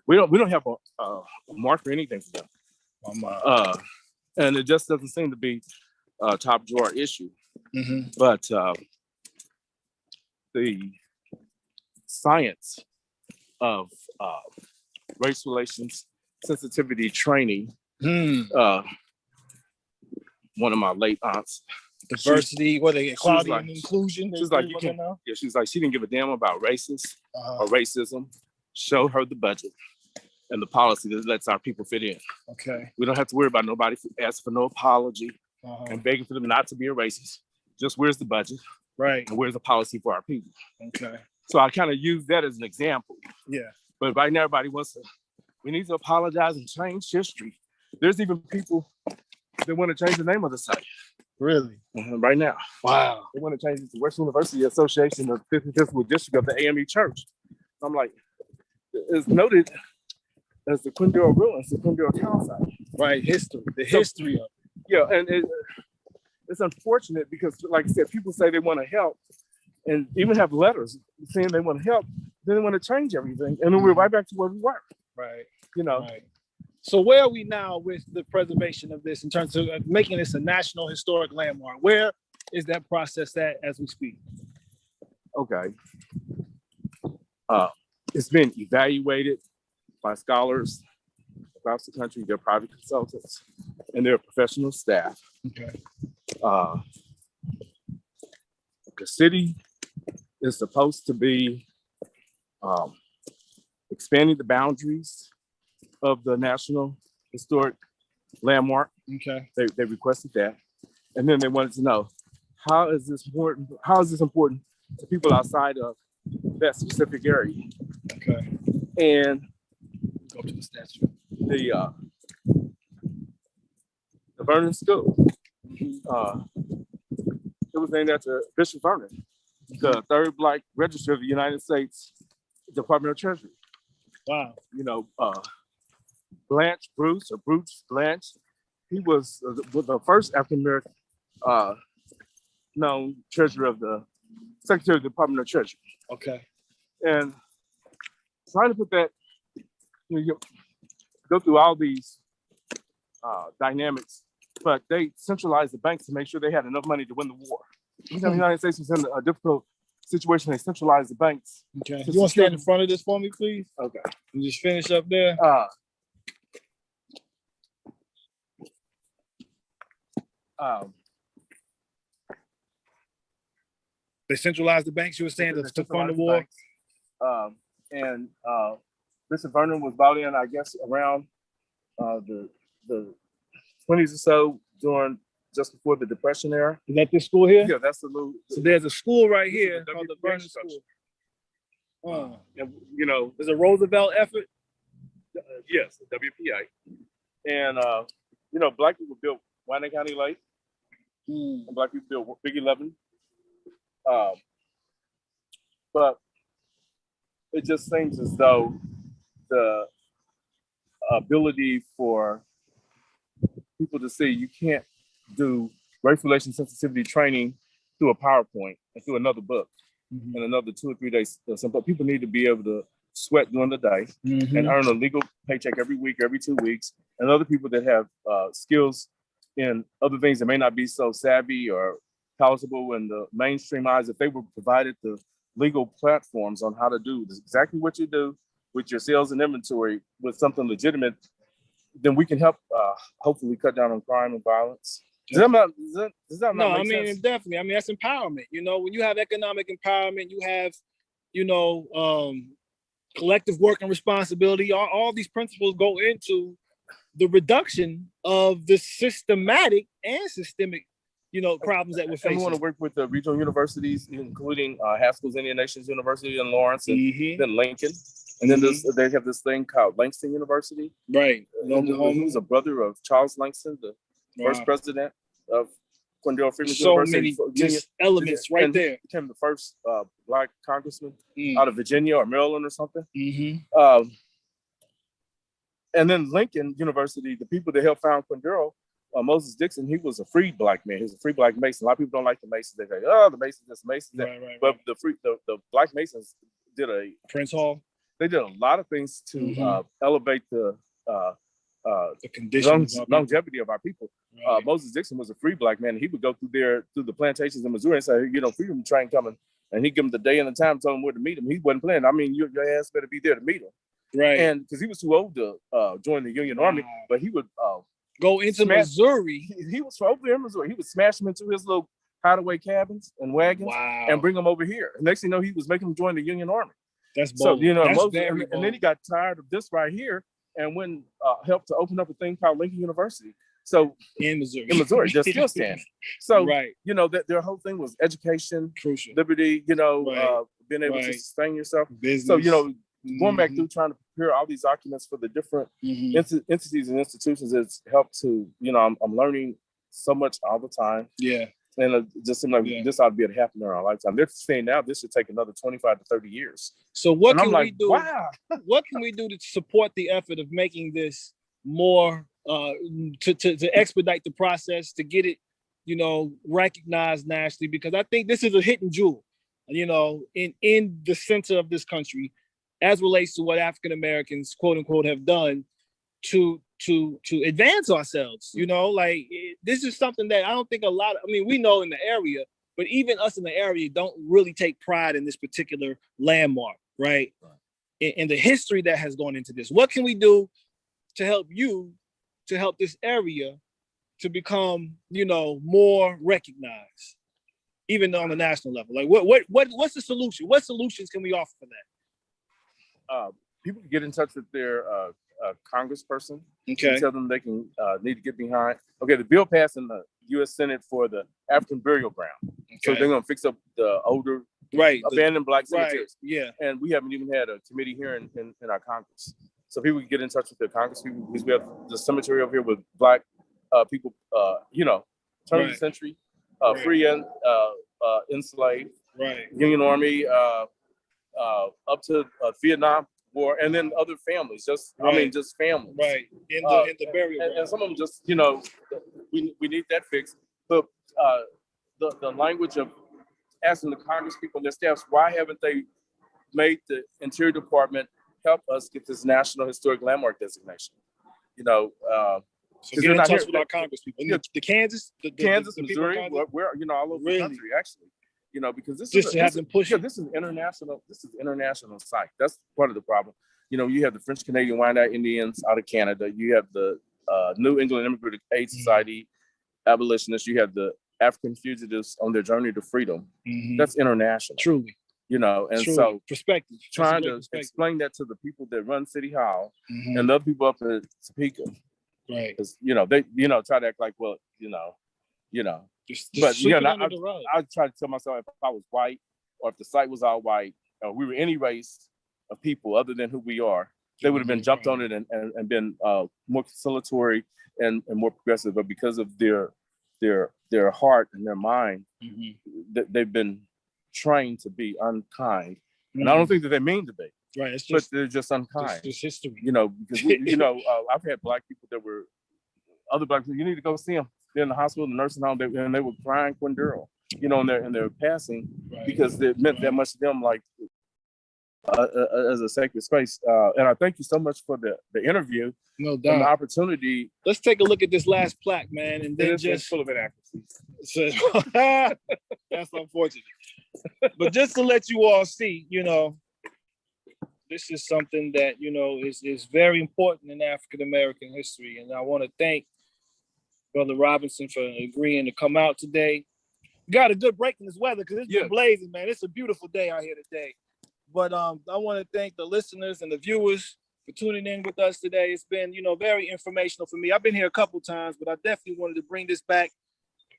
we don't have a mark or anything for them. And it just doesn't seem to be a top drawer issue. Mm-hmm. But the science of race relations sensitivity training, one of my late aunts, diversity, equality and inclusion. She's like, she's like, she didn't give a damn about racist or racism. Show her the budget and the policy that lets our people fit in. Okay. We don't have to worry about nobody asking for no apology and begging for them not to be a racist. Just where's the budget? Right. And where's the policy for our people? Okay. So I kind of use that as an example. Yeah. But right now, everybody we need to apologize and change history. There's even people that want to change the name of the site. Really? Right now. Wow. They want to change it to Western University Association of 55th District of the AME Church. I'm like, it's noted as the Quindale Ruins, the Quindale town site. Right, history of it. Yeah, and it's unfortunate because, like I said, people say they want to help and even have letters saying they want to help, then they want to change everything. And then we're right back to where we were. Right. You know. Right. So where are we now with the preservation of this in terms of making this a national historic landmark? Where is that process at as we speak? Okay. It's been evaluated by scholars across the country, their private consultants, and their professional staff. Okay. The city is supposed to be expanding the boundaries of the National Historic Landmark. Okay. They requested that. And then they wanted to know, how is this important to people outside of that specific area? Okay. And go to the statue. The Vernon School. It was named after Bishop Vernon, the third Black Registrar of the United States Department of Treasury. Wow. You know, Bruce Blanche, he was the first African American known treasurer of the Secretary of the Department of Treasury. Okay. And trying to put that, you go through all these dynamics, but they centralized the banks to make sure they had enough money to win the war. You know, the United States was in a difficult situation. They centralized the banks. Okay. You want to stand in front of this for me, please? Okay. And just finish up there. They centralized the banks, you were saying, to fund the war? And Bishop Vernon was brought in, I guess, around the 20s or so, just before the Depression era. Is that this school here? Yeah, that's the little. So there's a school right here called the Vernon School. And you know, there's a Roosevelt effort. Yes, WPA, and you know, Black people built Wyandotte County Lake, and Black people built Big 11. But it just seems as though the ability for people to see you can't do race relation sensitivity training through a PowerPoint and through another book in another 2 or 3 days. But people need to be able to sweat during the day and earn a legal paycheck every week, every 2 weeks. And other people that have skills in other things that may not be so savvy or palatable in the mainstream eyes, if they were provided the legal platforms on how to do exactly what you do with your sales and inventory with something legitimate, then we can help hopefully cut down on crime and violence. Does that not make sense? Definitely. I mean, that's empowerment. You know, when you have economic empowerment, you have, you know, collective work and responsibility. All these principles go into the reduction of the systematic and systemic, you know, problems that we're facing. We want to work with the regional universities, including Haskell's Indian Nations University in Lawrence and then Lincoln. And then they have this thing called Langston University. Right. He was a brother of Charles Langston, the first president of Quindale Freeman So University. many just elements right there. He became the first Black congressman out of Virginia or Maryland or something. And then Lincoln University, the people that helped found Quindale, Moses Dixon, he was a free Black man. He was a free Black Mason. A lot of people don't like the Masons. They say, oh, the Masons, this Masons, that. But the Black Masons did Prince Hall. They did a lot of things to elevate the conditions, longevity of our people. Right. Moses Dixon was a free Black man. He would go through the plantations in Missouri and say, freedom train coming. And he'd give him the day and the time, tell him where to meet him. He wasn't playing. I mean, your ass better be there to meet him. Right. And because he was too old to join the Union Army, but he would go into Missouri. He was over there in Missouri. He would smash them into his little hideaway cabins and wagons and bring them over here. And next thing you know, he was making them join the Union Army. That's bold. So, That's and then he got tired of this right here and went helped to open up a thing called Lincoln University. So in Missouri, they're still standing. So that their whole thing was education, crucial, liberty. Being able to sustain yourself. Business. So going back through trying to prepare all these documents for the different entities and institutions, it's helped to I'm learning so much all the time. Yeah. And it just seems like this ought to be able to happen in our lifetime. They're saying now this should take another 25 to 30 years. So what can we do? Wow. What can we do to support the effort of making this more to expedite the process, to get it, recognized nationally? Because I think this is a hidden jewel, in the center of this country, as relates to what African Americans, quote unquote, have done to advance ourselves. This is something that I don't think we know in the area, but even us in the area don't really take pride in this particular landmark, right? In the history that has gone into this. What can we do to help this area to become, more recognized, even on the national level? Like what's the solution? What solutions can we offer for that? People can get in touch with their congressperson. Okay. Tell them they can need to get behind. Okay, the bill passed in the U.S. Senate for the African burial ground. Okay. So they're going to fix up the older, abandoned Black cemeteries. Yeah. And we haven't even had a committee here in our Congress. So people can get in touch with their Congress people, because we have the cemetery over here with Black people, turn of the century, free and enslaved, Union Army, up to Vietnam War, and then other families, just families, in the burial and some of them just we need that fixed. But the language of asking the Congress people and their staffs, why haven't they made the Interior Department help us get this National Historic Landmark designation? So get in touch with our Congress people. The Kansas, Missouri, we're all over the country actually. Because this is international site. That's part of the problem. You have the French Canadian Wyandotte Indians out of Canada. You have the New England Immigrant Aid Society abolitionists. You have the African fugitives on their journey to freedom. That's international. Truly. So perspective. Trying to explain that to the people that run City Hall and the other people up at Topeka. Right. Because they try to act like, well, but I try to tell myself, if I was white, or if the site was all white, or we were any race of people other than who we are, they would have been jumped on it and been more conciliatory and more progressive. But because of their heart and their mind, they've been trained to be unkind. And I don't think that they mean to be. Right. But they're just unkind. It's history. Because I've had Black people that were other Black people. You need to go see them. They're in the hospital, the nursing home, and they were crying Quindale, in their passing, because it meant that much to them, like as a sacred space. And I thank you so much for the interview. No doubt. And the opportunity. Let's take a look at this last plaque, man, and then just full of inaccuracies. So, that's unfortunate. But just to let you all see, this is something that is very important in African American history, and I want to thank Brother Robinson for agreeing to come out today. Got a good break in this weather because it's been blazing, man. It's a beautiful day out here today. But I want to thank the listeners and the viewers for tuning in with us today. It's been, very informational for me. I've been here a couple times, but I definitely wanted to bring this back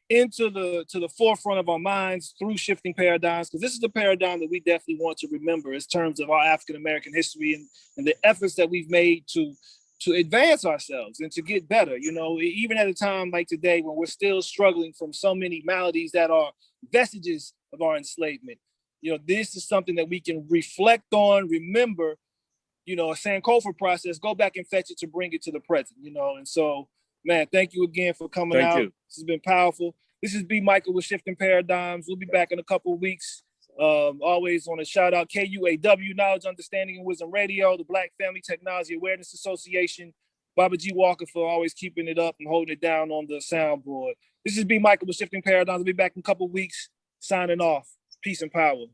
into the forefront of our minds through shifting paradigms, because this is the paradigm that we definitely want to remember in terms of our African American history and the efforts that we've made to to advance ourselves and to get better. You know, even at a time like today when we're still struggling from so many maladies that are vestiges of our enslavement. You know, this is something that we can reflect on, remember, you know, a Sankofa process, go back and fetch it to bring it to the present, you know. And so, man, thank you again for coming out. This has been powerful. This is B. Michael with Shifting Paradigms. We'll be back in a couple of weeks. Always want to shout out KUAW, Knowledge, Understanding, and Wisdom Radio, the Black Family Technology Awareness Association, Baba G. Walker for always keeping it up and holding it down on the soundboard. This is B. Michael with Shifting Paradigms. We'll be back in a couple of weeks. Signing off. Peace and power.